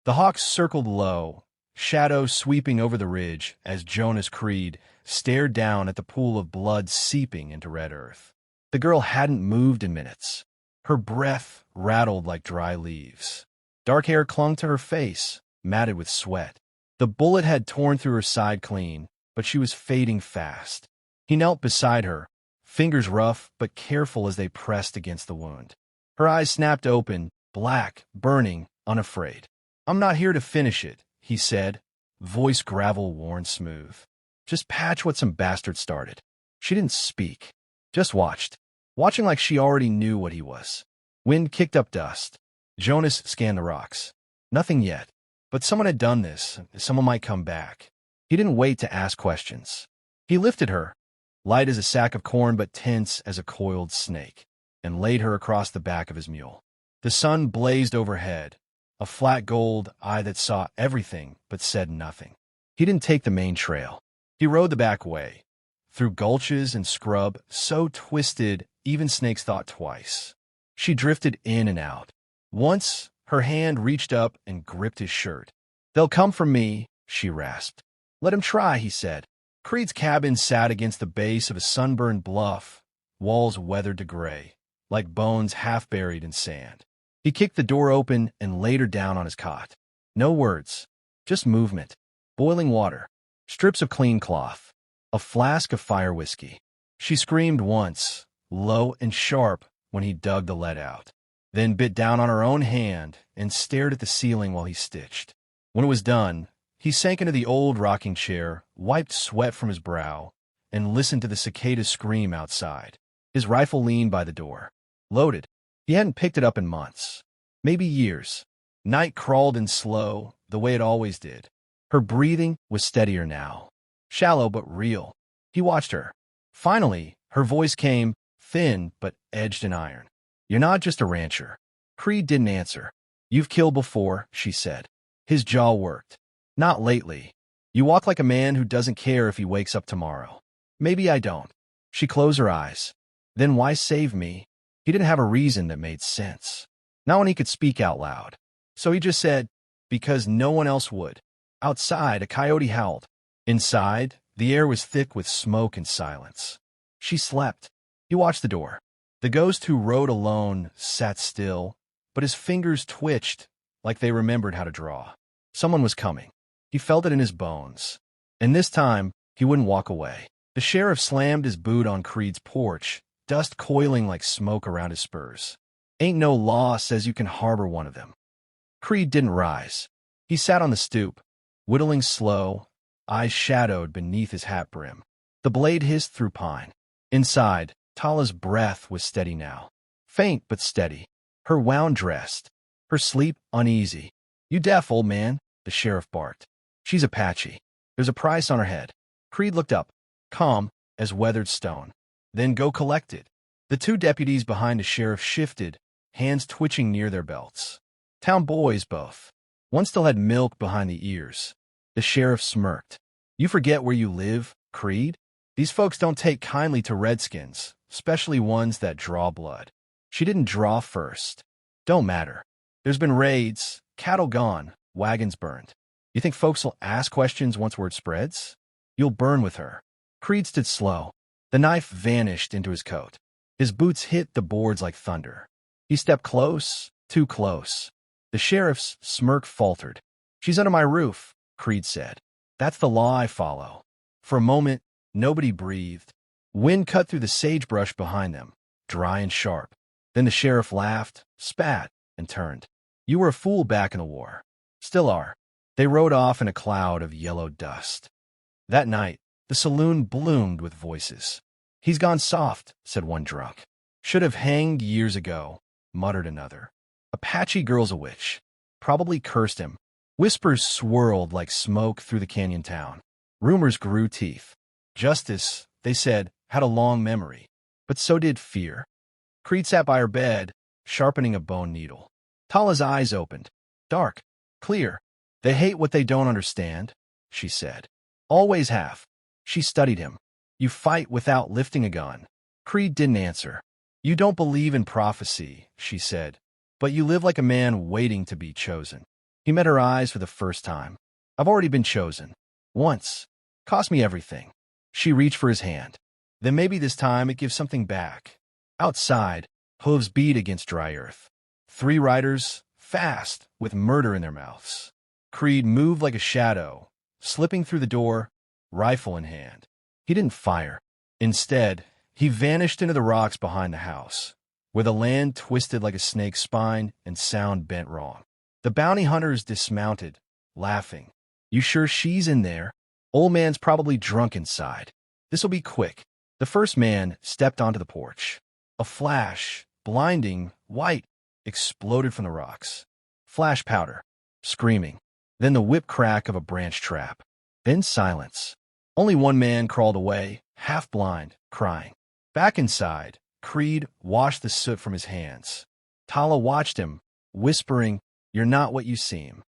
The hawks circled low, shadows sweeping over the ridge as Jonas Creed stared down at the pool of blood seeping into red earth. The girl hadn't moved in minutes. Her breath rattled like dry leaves. Dark hair clung to her face, matted with sweat. The bullet had torn through her side clean, but she was fading fast. He knelt beside her, fingers rough but careful as they pressed against the wound. Her eyes snapped open, black, burning, unafraid. "I'm not here to finish it," he said, voice gravel-worn smooth. "Just patch what some bastard started." She didn't speak, just watched, watching like she already knew what he was. Wind kicked up dust. Jonas scanned the rocks. Nothing yet, but someone had done this. Someone might come back. He didn't wait to ask questions. He lifted her, light as a sack of corn but tense as a coiled snake, and laid her across the back of his mule. The sun blazed overhead, a flat gold eye that saw everything but said nothing. He didn't take the main trail. He rode the back way, through gulches and scrub so twisted even snakes thought twice. She drifted in and out. Once, her hand reached up and gripped his shirt. "They'll come for me," she rasped. "Let him try," he said. Creed's cabin sat against the base of a sunburned bluff, walls weathered to gray, like bones half buried in sand. He kicked the door open and laid her down on his cot. No words, just movement. Boiling water, strips of clean cloth, a flask of fire whiskey. She screamed once, low and sharp, when he dug the lead out, then bit down on her own hand and stared at the ceiling while he stitched. When it was done, he sank into the old rocking chair, wiped sweat from his brow, and listened to the cicadas scream outside. His rifle leaned by the door, loaded. He hadn't picked it up in months, maybe years. Night crawled in slow, the way it always did. Her breathing was steadier now, shallow but real. He watched her. Finally, her voice came, thin but edged in iron. "You're not just a rancher." Creed didn't answer. "You've killed before," she said. His jaw worked. "Not lately. You walk like a man who doesn't care if he wakes up tomorrow." "Maybe I don't." She closed her eyes. "Then why save me?" He didn't have a reason that made sense. Not when he could speak out loud. So he just said, "Because no one else would." Outside, a coyote howled. Inside, the air was thick with smoke and silence. She slept. He watched the door. The ghost who rode alone sat still, but his fingers twitched like they remembered how to draw. Someone was coming. He felt it in his bones. And this time, he wouldn't walk away. The sheriff slammed his boot on Creed's porch, dust coiling like smoke around his spurs. "Ain't no law says you can harbor one of them." Creed didn't rise. He sat on the stoop, whittling slow, eyes shadowed beneath his hat brim. The blade hissed through pine. Inside, Tala's breath was steady now. Faint but steady. Her wound dressed. Her sleep uneasy. "You deaf, old man," the sheriff barked. "She's Apache. There's a price on her head." Creed looked up, calm as weathered stone. "Then go collect it." The two deputies behind the sheriff shifted, hands twitching near their belts. Town boys, both. One still had milk behind the ears. The sheriff smirked. "You forget where you live, Creed? These folks don't take kindly to redskins, especially ones that draw blood." She didn't draw first. "Don't matter. There's been raids, cattle gone, wagons burned. You think folks will ask questions once word spreads? You'll burn with her." Creed stood slow. The knife vanished into his coat. His boots hit the boards like thunder. He stepped close, too close. The sheriff's smirk faltered. "She's under my roof," Creed said. "That's the law I follow." For a moment, nobody breathed. Wind cut through the sagebrush behind them, dry and sharp. Then the sheriff laughed, spat, and turned. "You were a fool back in the war. Still are." They rode off in a cloud of yellow dust. That night, the saloon bloomed with voices. "He's gone soft," said one drunk. "Should have hanged years ago," muttered another. "Apache girl's a witch. Probably cursed him." Whispers swirled like smoke through the canyon town. Rumors grew teeth. Justice, they said, had a long memory. But so did fear. Creed sat by her bed, sharpening a bone needle. Tala's eyes opened. Dark, clear. "They hate what they don't understand," she said. "Always have." She studied him. "You fight without lifting a gun." Creed didn't answer. "You don't believe in prophecy," she said, "but you live like a man waiting to be chosen." He met her eyes for the first time. I've already been chosen. Once. Cost me everything. She reached for his hand. Then maybe this time it gives something back. Outside, hooves beat against dry earth. 3 riders, fast, with murder in their mouths. Creed moved like a shadow, slipping through the door, rifle in hand. He didn't fire. Instead, he vanished into the rocks behind the house, where the land twisted like a snake's spine and sound bent wrong. The bounty hunters dismounted, laughing. You sure she's in there? Old man's probably drunk inside. This'll be quick. The first man stepped onto the porch. A flash, blinding, white, exploded from the rocks. Flash powder, screaming. Then the whip crack of a branch trap. Then silence. Only one man crawled away, half blind, crying. Back inside, Creed washed the soot from his hands. Tala watched him, whispering, "You're not what you seem."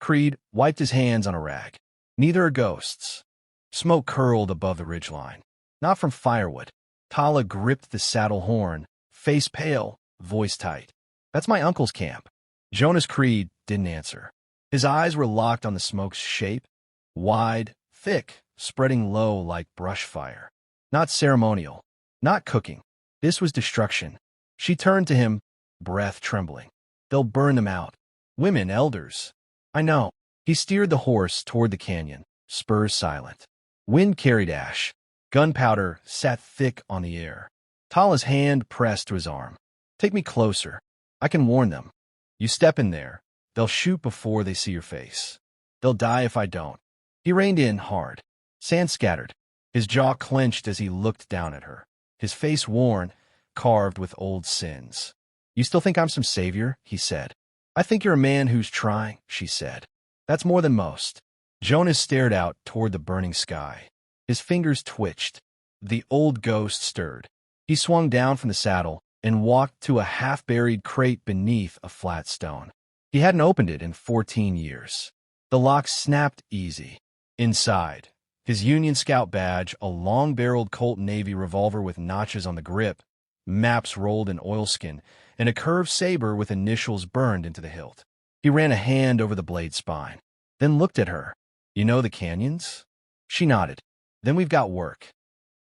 Creed wiped his hands on a rag. Neither are ghosts. Smoke curled above the ridgeline. Not from firewood. Tala gripped the saddle horn, face pale, voice tight. "That's my uncle's camp." Jonas Creed didn't answer. His eyes were locked on the smoke's shape, wide, thick, spreading low like brush fire. Not ceremonial, not cooking. This was destruction. She turned to him, breath trembling. "They'll burn them out. Women, elders." "I know." He steered the horse toward the canyon, spurs silent. Wind carried ash. Gunpowder sat thick on the air. Tala's hand pressed to his arm. "Take me closer. I can warn them. You step in there, they'll shoot before they see your face. They'll die if I don't." He reined in hard. Sand scattered. His jaw clenched as he looked down at her. His face worn, carved with old sins. "You still think I'm some savior?" he said. "I think you're a man who's trying," she said. "That's more than most." Jonas stared out toward the burning sky. His fingers twitched. The old ghost stirred. He swung down from the saddle and walked to a half-buried crate beneath a flat stone. He hadn't opened it in 14 years. The lock snapped easy. Inside, his Union Scout badge, a long-barreled Colt Navy revolver with notches on the grip, maps rolled in oilskin, and a curved saber with initials burned into the hilt. He ran a hand over the blade spine, then looked at her. "You know the canyons?" She nodded. "Then we've got work."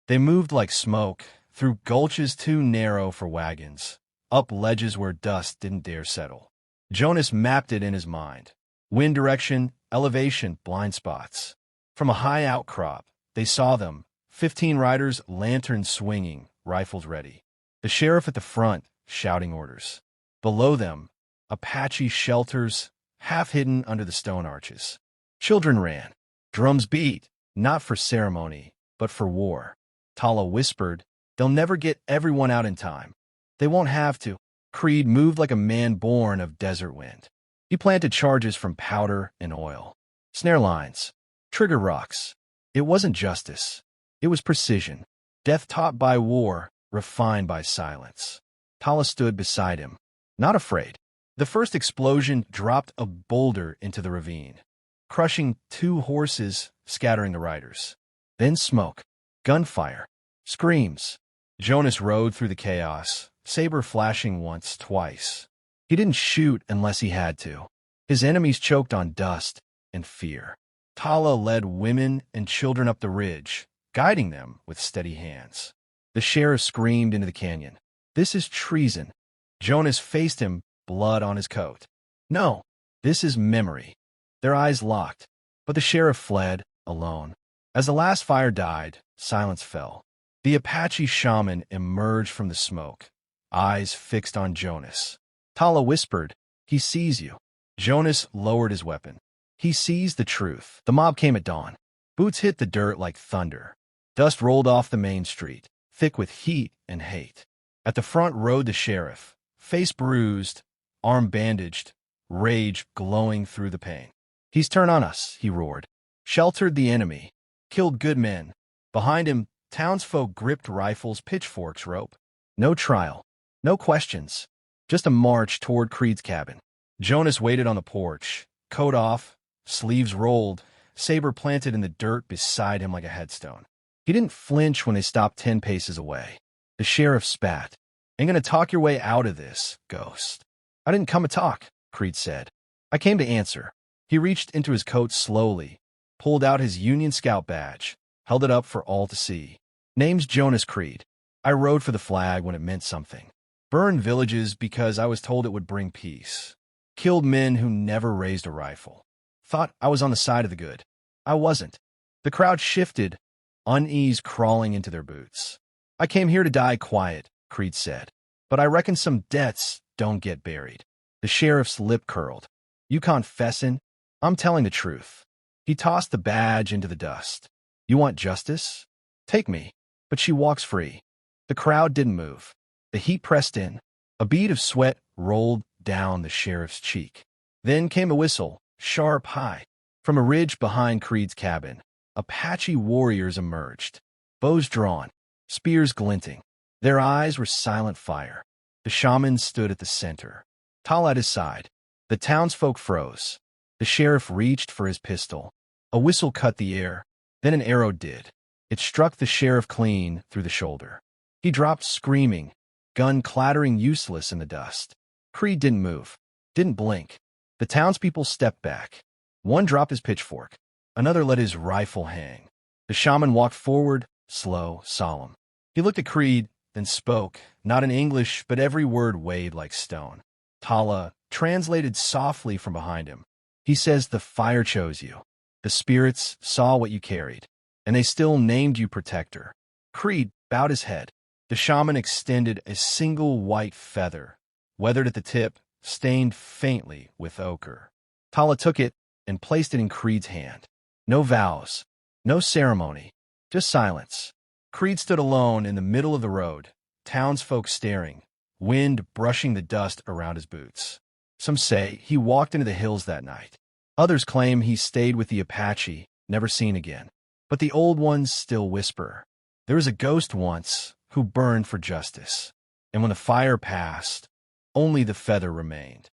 They moved like smoke, through gulches too narrow for wagons, up ledges where dust didn't dare settle. Jonas mapped it in his mind. Wind direction, elevation, blind spots. From a high outcrop, they saw them, 15 riders, lanterns swinging, rifles ready. The sheriff at the front, shouting orders. Below them, Apache shelters, half hidden under the stone arches. Children ran. Drums beat, not for ceremony, but for war. Tala whispered, "They'll never get everyone out in time. They won't have to." Creed moved like a man born of desert wind. He planted charges from powder and oil. Snare lines. Trigger rocks. It wasn't justice. It was precision. Death taught by war, refined by silence. Tala stood beside him, not afraid. The first explosion dropped a boulder into the ravine, crushing 2 horses, scattering the riders. Then smoke, gunfire, screams. Jonas rode through the chaos, saber flashing once, twice. He didn't shoot unless he had to. His enemies choked on dust and fear. Tala led women and children up the ridge, guiding them with steady hands. The sheriff screamed into the canyon. "This is treason." Jonas faced him, blood on his coat. "No, this is memory." Their eyes locked, but the sheriff fled, alone. As the last fire died, silence fell. The Apache shaman emerged from the smoke, eyes fixed on Jonas. Tala whispered, "He sees you." Jonas lowered his weapon. He sees the truth. The mob came at dawn. Boots hit the dirt like thunder. Dust rolled off the main street, thick with heat and hate. At the front rode the sheriff, face bruised, arm bandaged, rage glowing through the pain. "He's turned on us," he roared. "Sheltered the enemy. Killed good men." Behind him, townsfolk gripped rifles, pitchforks, rope. No trial. No questions. Just a march toward Creed's cabin. Jonas waited on the porch, coat off, sleeves rolled, saber planted in the dirt beside him like a headstone. He didn't flinch when they stopped 10 paces away. The sheriff spat. "Ain't gonna talk your way out of this, ghost." "I didn't come to talk," Creed said. I came to answer. He reached into his coat slowly, pulled out his Union Scout badge, held it up for all to see. Name's Jonas Creed. I rode for the flag when it meant something. Burned villages because I was told it would bring peace. Killed men who never raised a rifle. Thought I was on the side of the good. I wasn't. The crowd shifted, unease crawling into their boots. I came here to die quiet, Creed said. But I reckon some debts don't get buried. The sheriff's lip curled. You confessin'? I'm telling the truth. He tossed the badge into the dust. You want justice? Take me. But she walks free. The crowd didn't move. The heat pressed in. A bead of sweat rolled down the sheriff's cheek. Then came a whistle, sharp, high. From a ridge behind Creed's cabin, Apache warriors emerged. Bows drawn, spears glinting. Their eyes were silent fire. The shaman stood at the center. Tall at his side. The townsfolk froze. The sheriff reached for his pistol. A whistle cut the air. Then an arrow did. It struck the sheriff clean through the shoulder. He dropped screaming, gun clattering useless in the dust. Creed didn't move, didn't blink. The townspeople stepped back. One dropped his pitchfork. Another let his rifle hang. The shaman walked forward, slow, solemn. He looked at Creed, then spoke, not in English, but every word weighed like stone. Tala translated softly from behind him. He says the fire chose you. The spirits saw what you carried, and they still named you protector. Creed bowed his head. The shaman extended a single white feather, weathered at the tip, stained faintly with ochre. Tala took it and placed it in Creed's hand. No vows, no ceremony, just silence. Creed stood alone in the middle of the road, townsfolk staring, wind brushing the dust around his boots. Some say he walked into the hills that night. Others claim he stayed with the Apache, never seen again. But the old ones still whisper. There was a ghost once who burned for justice, and when the fire passed, only the feather remained.